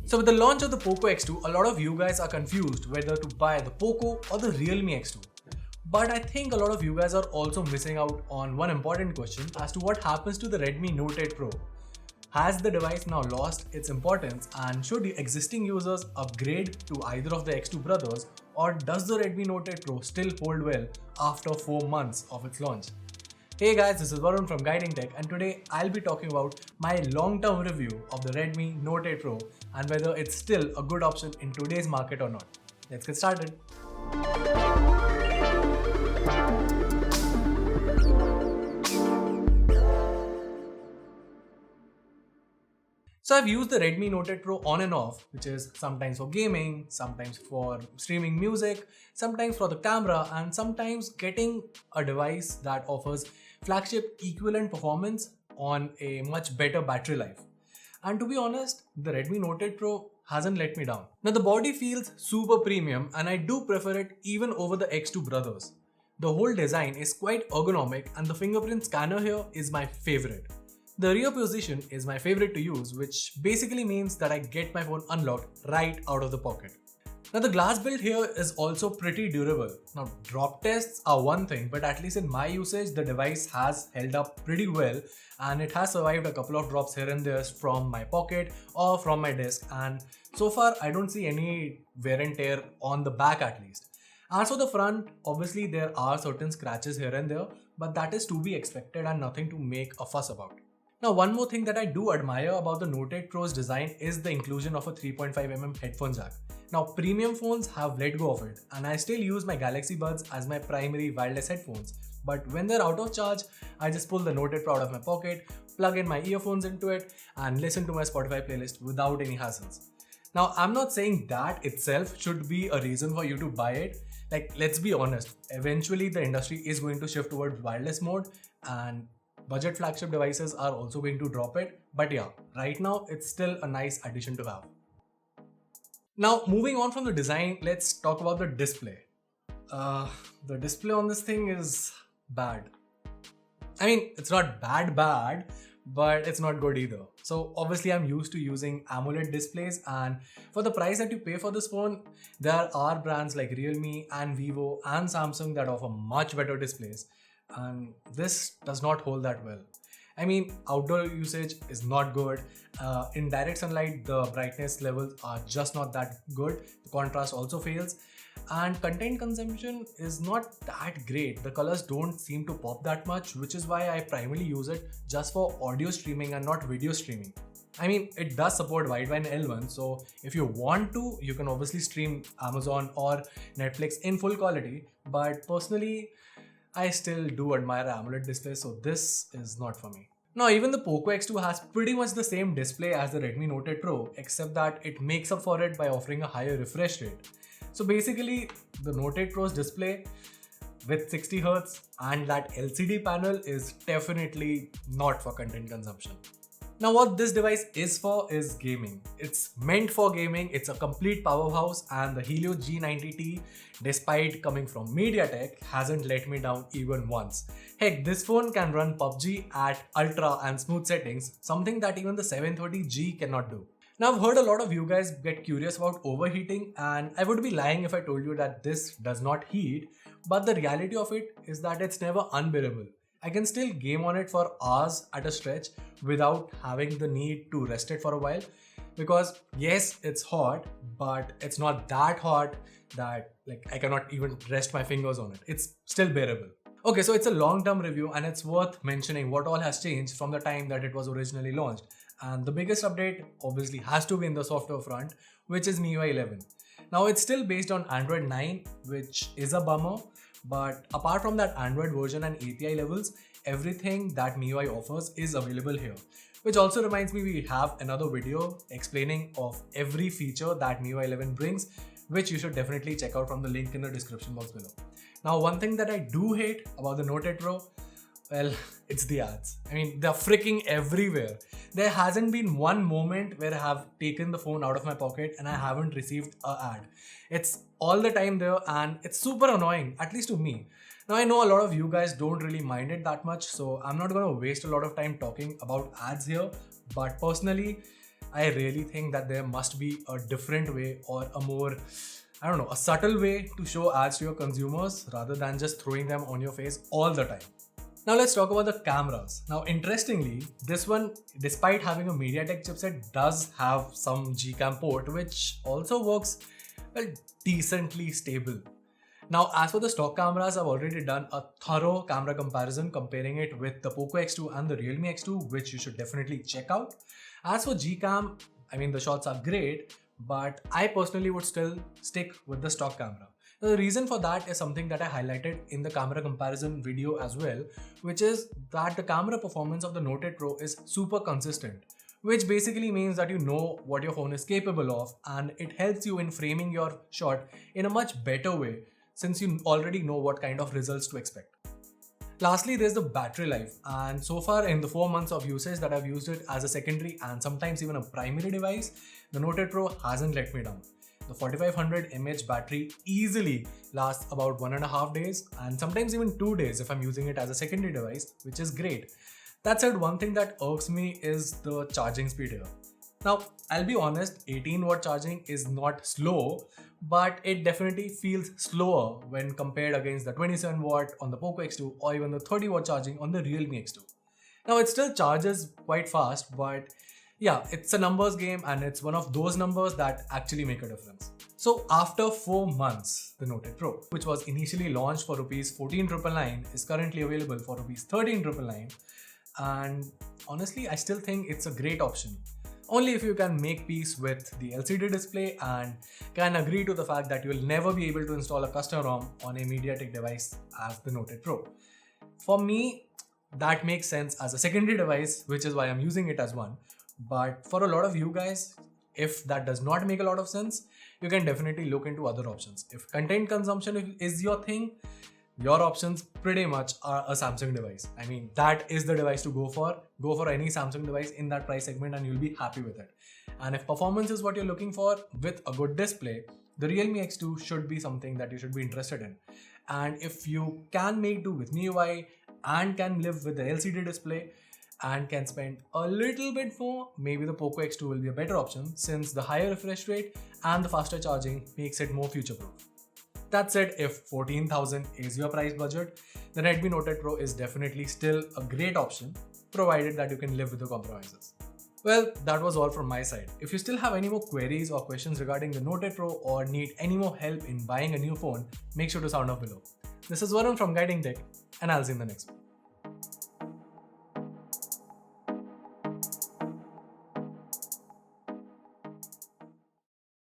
So with the launch of the Poco X2, a lot of you guys are confused whether to buy the Poco or the Realme X2. But I think a lot of you guys are also missing out on one important question as to what happens to the Redmi Note 8 Pro. Has the device now lost its importance, and should existing users upgrade to either of the X2 brothers, or does the Redmi Note 8 Pro still hold well after 4 months of its launch? Hey guys, this is Varun from Guiding Tech, and today I'll be talking about my long-term review of the Redmi Note 8 Pro and whether it's still a good option in today's market or not. Let's get started. So I've used the Redmi Note 8 Pro on and off, which is sometimes for gaming, sometimes for streaming music, sometimes for the camera, and sometimes getting a device that offers flagship equivalent performance on a much better battery life. And to be honest, the Redmi Note 8 Pro hasn't let me down. Now the body feels super premium and I do prefer it even over the X2 brothers. The whole design is quite ergonomic and the fingerprint scanner here is my favorite. The rear position is my favorite to use, which basically means that I get my phone unlocked right out of the pocket. Now the glass build here is also pretty durable. Now drop tests are one thing, but at least in my usage the device has held up pretty well and it has survived a couple of drops here and there from my pocket or from my desk, and so far I don't see any wear and tear on the back at least. As for the front, obviously there are certain scratches here and there, but that is to be expected and nothing to make a fuss about. Now one more thing that I do admire about the Note 8 Pro's design is the inclusion of a 3.5mm headphone jack. Now premium phones have let go of it and I still use my Galaxy Buds as my primary wireless headphones. But when they're out of charge, I just pull the Note 8 Pro out of my pocket, plug in my earphones into it and listen to my Spotify playlist without any hassles. Now I'm not saying that itself should be a reason for you to buy it. Like, let's be honest, eventually the industry is going to shift towards wireless mode and budget flagship devices are also going to drop it, but yeah, right now it's still a nice addition to have. Now moving on from the design, let's talk about the display. The display on this thing is bad. I mean, it's not bad, but it's not good either. So obviously I'm used to using AMOLED displays, and for the price that you pay for this phone, there are brands like Realme and Vivo and Samsung that offer much better displays. And this does not hold that well. I mean, outdoor usage is not good. In direct sunlight, the brightness levels are just not that good. The contrast also fails. And content consumption is not that great. The colors don't seem to pop that much, which is why I primarily use it just for audio streaming and not video streaming. I mean, it does support wideband L1, so if you want to, you can obviously stream Amazon or Netflix in full quality. But personally, I still do admire AMOLED displays, so this is not for me. Now even the Poco X2 has pretty much the same display as the Redmi Note 8 Pro, except that it makes up for it by offering a higher refresh rate. So basically the Note 8 Pro's display with 60Hz and that LCD panel is definitely not for content consumption. Now what this device is for is gaming. It's meant for gaming, it's a complete powerhouse, and the Helio G90T, despite coming from MediaTek, hasn't let me down even once. Heck, this phone can run PUBG at ultra and smooth settings, something that even the 730G cannot do. Now I've heard a lot of you guys get curious about overheating, and I would be lying if I told you that this does not heat, but the reality of it is that it's never unbearable. I can still game on it for hours at a stretch without having the need to rest it for a while, because yes, it's hot, but it's not that hot that I cannot even rest my fingers on it. It's still bearable. Okay, so it's a long-term review and it's worth mentioning what all has changed from the time that it was originally launched. And the biggest update obviously has to be in the software front, which is MIUI 11. Now it's still based on Android 9, which is a bummer. But apart from that Android version and API levels, everything that MIUI offers is available here. Which also reminds me, we have another video explaining of every feature that MIUI 11 brings, which you should definitely check out from the link in the description box below. Now one thing that I do hate about the Note 8 Pro, well, it's the ads. I mean, they're freaking everywhere. There hasn't been one moment where I have taken the phone out of my pocket and I haven't received an ad. It's all the time there and it's super annoying, at least to me. Now I know a lot of you guys don't really mind it that much, so I'm not going to waste a lot of time talking about ads here. But personally, I really think that there must be a different way or a more, I don't know, a subtle way to show ads to your consumers rather than just throwing them on your face all the time. Now let's talk about the cameras. Now interestingly, this one, despite having a MediaTek chipset, does have some Gcam port, which also works well, decently stable. Now, as for the stock cameras, I've already done a thorough camera comparison comparing it with the Poco X2 and the Realme X2, which you should definitely check out. As for Gcam, I mean, the shots are great, but I personally would still stick with the stock camera. Now, the reason for that is something that I highlighted in the camera comparison video as well, which is that the camera performance of the Note 8 Pro is super consistent, which basically means that you know what your phone is capable of and it helps you in framing your shot in a much better way since you already know what kind of results to expect. Lastly, there's the battery life, and so far in the 4 months of usage that I've used it as a secondary and sometimes even a primary device, the Note 8 Pro hasn't let me down. The 4500 mAh battery easily lasts about 1.5 days and sometimes even 2 days if I'm using it as a secondary device, which is great. That said, one thing that irks me is the charging speed here. Now, I'll be honest, 18 watt charging is not slow, but it definitely feels slower when compared against the 27 watt on the Poco X2 or even the 30 watt charging on the Realme X2. Now, it still charges quite fast, but yeah, it's a numbers game and it's one of those numbers that actually make a difference. So after 4 months, the Note 8 Pro, which was initially launched for Rs 14,999, is currently available for Rs 13,999, and honestly, I still think it's a great option. Only if you can make peace with the LCD display and can agree to the fact that you will never be able to install a custom ROM on a MediaTek device as the Note 8 Pro. For me, that makes sense as a secondary device, which is why I'm using it as one. But for a lot of you guys, if that does not make a lot of sense, you can definitely look into other options. If content consumption is your thing, your options pretty much are a Samsung device. I mean, that is the device to go for. Go for any Samsung device in that price segment and you'll be happy with it. And if performance is what you're looking for with a good display, the Realme X2 should be something that you should be interested in. And if you can make do with MIUI and can live with the LCD display and can spend a little bit more, maybe the Poco X2 will be a better option since the higher refresh rate and the faster charging makes it more future-proof. That said, if 14,000 is your price budget, the Redmi Note 8 Pro is definitely still a great option, provided that you can live with the compromises. Well, that was all from my side. If you still have any more queries or questions regarding the Note 8 Pro or need any more help in buying a new phone, make sure to sound off below. This is Varun from Guiding Tech, and I'll see you in the next one.